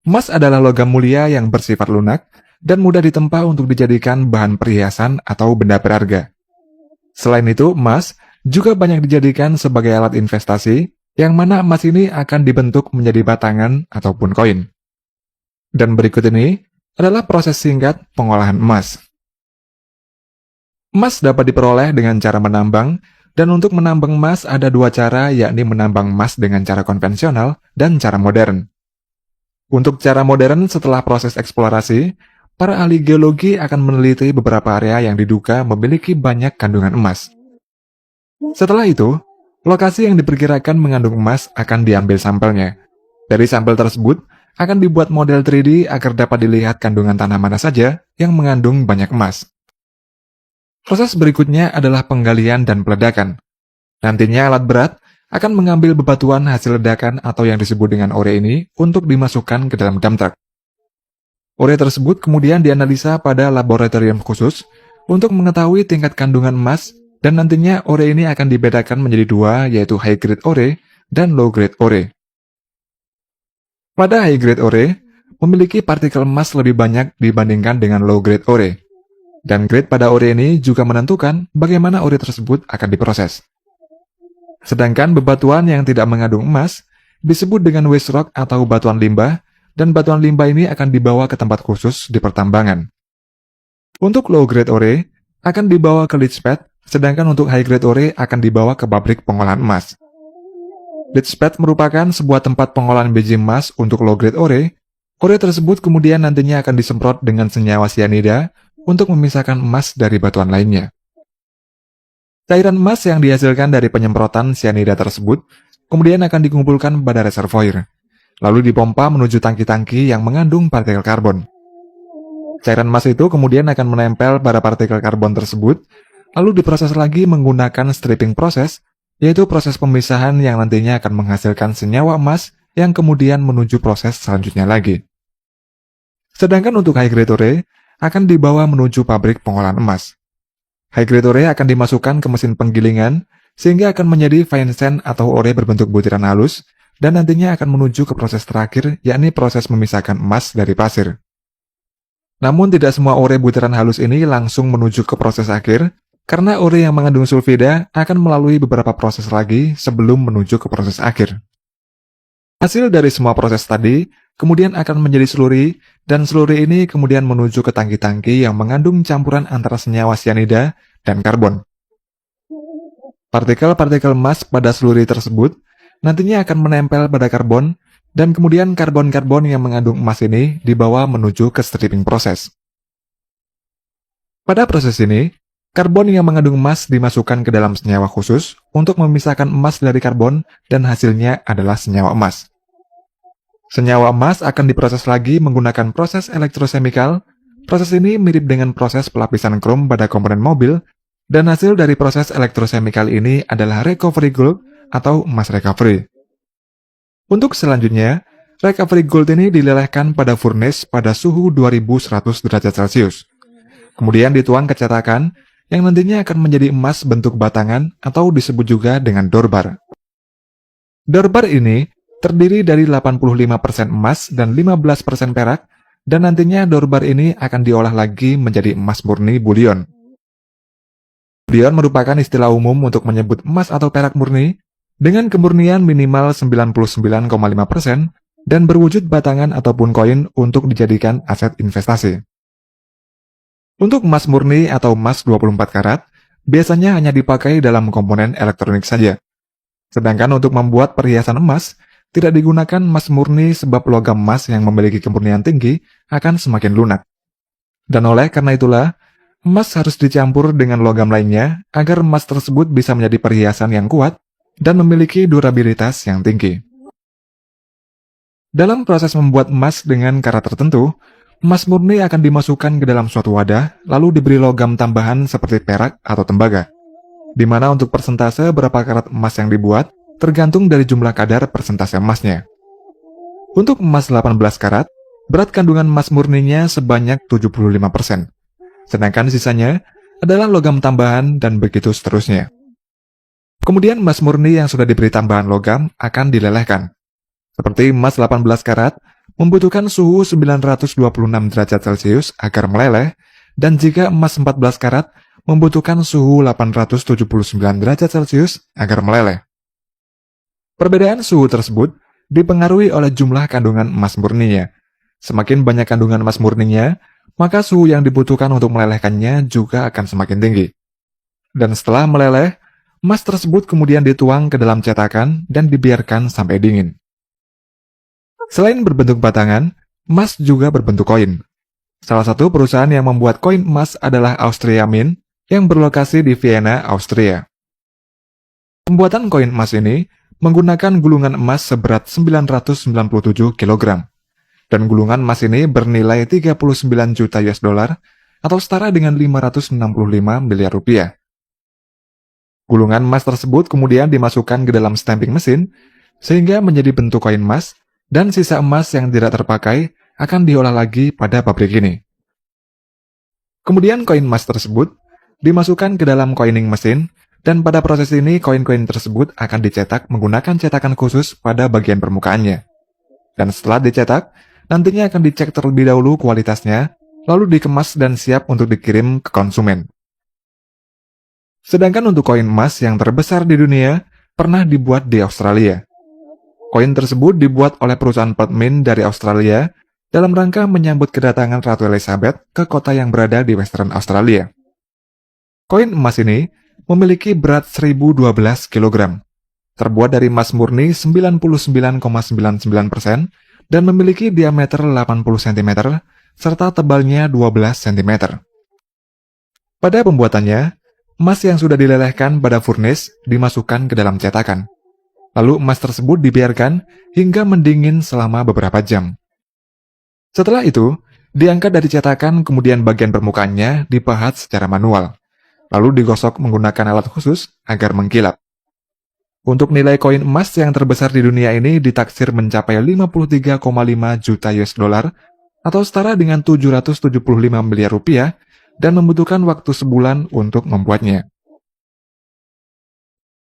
Emas adalah logam mulia yang bersifat lunak dan mudah ditempa untuk dijadikan bahan perhiasan atau benda berharga. Selain itu, emas juga banyak dijadikan sebagai alat investasi, yang mana emas ini akan dibentuk menjadi batangan ataupun koin. Dan berikut ini adalah proses singkat pengolahan emas. Emas dapat diperoleh dengan cara menambang, dan untuk menambang emas ada dua cara, yakni menambang emas dengan cara konvensional dan cara modern. Untuk cara modern, setelah proses eksplorasi, para ahli geologi akan meneliti beberapa area yang diduga memiliki banyak kandungan emas. Setelah itu, lokasi yang diperkirakan mengandung emas akan diambil sampelnya. Dari sampel tersebut, akan dibuat model 3D agar dapat dilihat kandungan tanah mana saja yang mengandung banyak emas. Proses berikutnya adalah penggalian dan peledakan. Nantinya alat berat akan mengambil bebatuan hasil ledakan atau yang disebut dengan ore ini untuk dimasukkan ke dalam dump truck. Ore tersebut kemudian dianalisa pada laboratorium khusus untuk mengetahui tingkat kandungan emas, dan nantinya ore ini akan dibedakan menjadi dua, yaitu high grade ore dan low grade ore. Pada high grade ore, memiliki partikel emas lebih banyak dibandingkan dengan low grade ore. Dan grade pada ore ini juga menentukan bagaimana ore tersebut akan diproses. Sedangkan bebatuan yang tidak mengandung emas disebut dengan waste rock atau batuan limbah, dan batuan limbah ini akan dibawa ke tempat khusus di pertambangan. Untuk low grade ore akan dibawa ke leach pad, sedangkan untuk high grade ore akan dibawa ke pabrik pengolahan emas. Leach pad merupakan sebuah tempat pengolahan biji emas untuk low grade ore. Ore tersebut kemudian nantinya akan disemprot dengan senyawa sianida untuk memisahkan emas dari batuan lainnya. Cairan emas yang dihasilkan dari penyemprotan sianida tersebut kemudian akan dikumpulkan pada reservoir, lalu dipompa menuju tangki-tangki yang mengandung partikel karbon. Cairan emas itu kemudian akan menempel pada partikel karbon tersebut, lalu diproses lagi menggunakan stripping proses, yaitu proses pemisahan yang nantinya akan menghasilkan senyawa emas yang kemudian menuju proses selanjutnya lagi. Sedangkan untuk high grade ore akan dibawa menuju pabrik pengolahan emas. High grade ore akan dimasukkan ke mesin penggilingan sehingga akan menjadi fine sand atau ore berbentuk butiran halus, dan nantinya akan menuju ke proses terakhir, yakni proses memisahkan emas dari pasir. Namun tidak semua ore butiran halus ini langsung menuju ke proses akhir, karena ore yang mengandung sulfida akan melalui beberapa proses lagi sebelum menuju ke proses akhir. Hasil dari semua proses tadi kemudian akan menjadi slurry, dan slurry ini kemudian menuju ke tangki-tangki yang mengandung campuran antara senyawa sianida dan karbon. Partikel-partikel emas pada slurry tersebut nantinya akan menempel pada karbon, dan kemudian karbon-karbon yang mengandung emas ini dibawa menuju ke stripping proses. Pada proses ini, karbon yang mengandung emas dimasukkan ke dalam senyawa khusus untuk memisahkan emas dari karbon, dan hasilnya adalah senyawa emas. Senyawa emas akan diproses lagi menggunakan proses elektrosemikal. Proses ini mirip dengan proses pelapisan krom pada komponen mobil, dan hasil dari proses elektrosemikal ini adalah recovery gold atau emas recovery. Untuk selanjutnya, recovery gold ini dilelehkan pada furnace pada suhu 2100 derajat Celcius. Kemudian dituang ke cetakan yang nantinya akan menjadi emas bentuk batangan atau disebut juga dengan dorbar. Dorbar ini terdiri dari 85% emas dan 15% perak, dan nantinya dorbar ini akan diolah lagi menjadi emas murni bullion. Bullion merupakan istilah umum untuk menyebut emas atau perak murni dengan kemurnian minimal 99,5% dan berwujud batangan ataupun koin untuk dijadikan aset investasi. Untuk emas murni atau emas 24 karat, biasanya hanya dipakai dalam komponen elektronik saja. Sedangkan untuk membuat perhiasan emas, tidak digunakan emas murni sebab logam emas yang memiliki kemurnian tinggi akan semakin lunak. Dan oleh karena itulah, emas harus dicampur dengan logam lainnya agar emas tersebut bisa menjadi perhiasan yang kuat dan memiliki durabilitas yang tinggi. Dalam proses membuat emas dengan karat tertentu, emas murni akan dimasukkan ke dalam suatu wadah, lalu diberi logam tambahan seperti perak atau tembaga, di mana untuk persentase berapa karat emas yang dibuat, tergantung dari jumlah kadar persentase emasnya. Untuk emas 18 karat, berat kandungan emas murninya sebanyak 75%, sedangkan sisanya adalah logam tambahan dan begitu seterusnya. Kemudian emas murni yang sudah diberi tambahan logam akan dilelehkan. Seperti emas 18 karat, membutuhkan suhu 926 derajat Celcius agar meleleh, dan jika emas 14 karat, membutuhkan suhu 879 derajat Celcius agar meleleh. Perbedaan suhu tersebut dipengaruhi oleh jumlah kandungan emas murninya. Semakin banyak kandungan emas murninya, maka suhu yang dibutuhkan untuk melelehkannya juga akan semakin tinggi. Dan setelah meleleh, emas tersebut kemudian dituang ke dalam cetakan dan dibiarkan sampai dingin. Selain berbentuk batangan, emas juga berbentuk koin. Salah satu perusahaan yang membuat koin emas adalah Austria Mint yang berlokasi di Vienna, Austria. Pembuatan koin emas ini menggunakan gulungan emas seberat 997 kg. Dan gulungan emas ini bernilai 39 juta US dollar atau setara dengan 565 miliar rupiah. Gulungan emas tersebut kemudian dimasukkan ke dalam stamping mesin sehingga menjadi bentuk koin emas, dan sisa emas yang tidak terpakai akan diolah lagi pada pabrik ini. Kemudian koin emas tersebut dimasukkan ke dalam coining mesin, dan pada proses ini koin-koin tersebut akan dicetak menggunakan cetakan khusus pada bagian permukaannya. Dan setelah dicetak, nantinya akan dicek terlebih dahulu kualitasnya, lalu dikemas dan siap untuk dikirim ke konsumen. Sedangkan untuk koin emas yang terbesar di dunia, pernah dibuat di Australia. Koin tersebut dibuat oleh perusahaan Perth Mint dari Australia dalam rangka menyambut kedatangan Ratu Elizabeth ke kota yang berada di Western Australia. Koin emas ini memiliki berat 1012 kg, terbuat dari emas murni 99,99% dan memiliki diameter 80 cm serta tebalnya 12 cm. Pada pembuatannya, emas yang sudah dilelehkan pada furnace dimasukkan ke dalam cetakan. Lalu emas tersebut dibiarkan hingga mendingin selama beberapa jam. Setelah itu, diangkat dari cetakan, kemudian bagian permukaannya dipahat secara manual, lalu digosok menggunakan alat khusus agar mengkilap. Untuk nilai koin emas yang terbesar di dunia ini ditaksir mencapai 53,5 juta US dollar atau setara dengan 775 miliar rupiah dan membutuhkan waktu sebulan untuk membuatnya.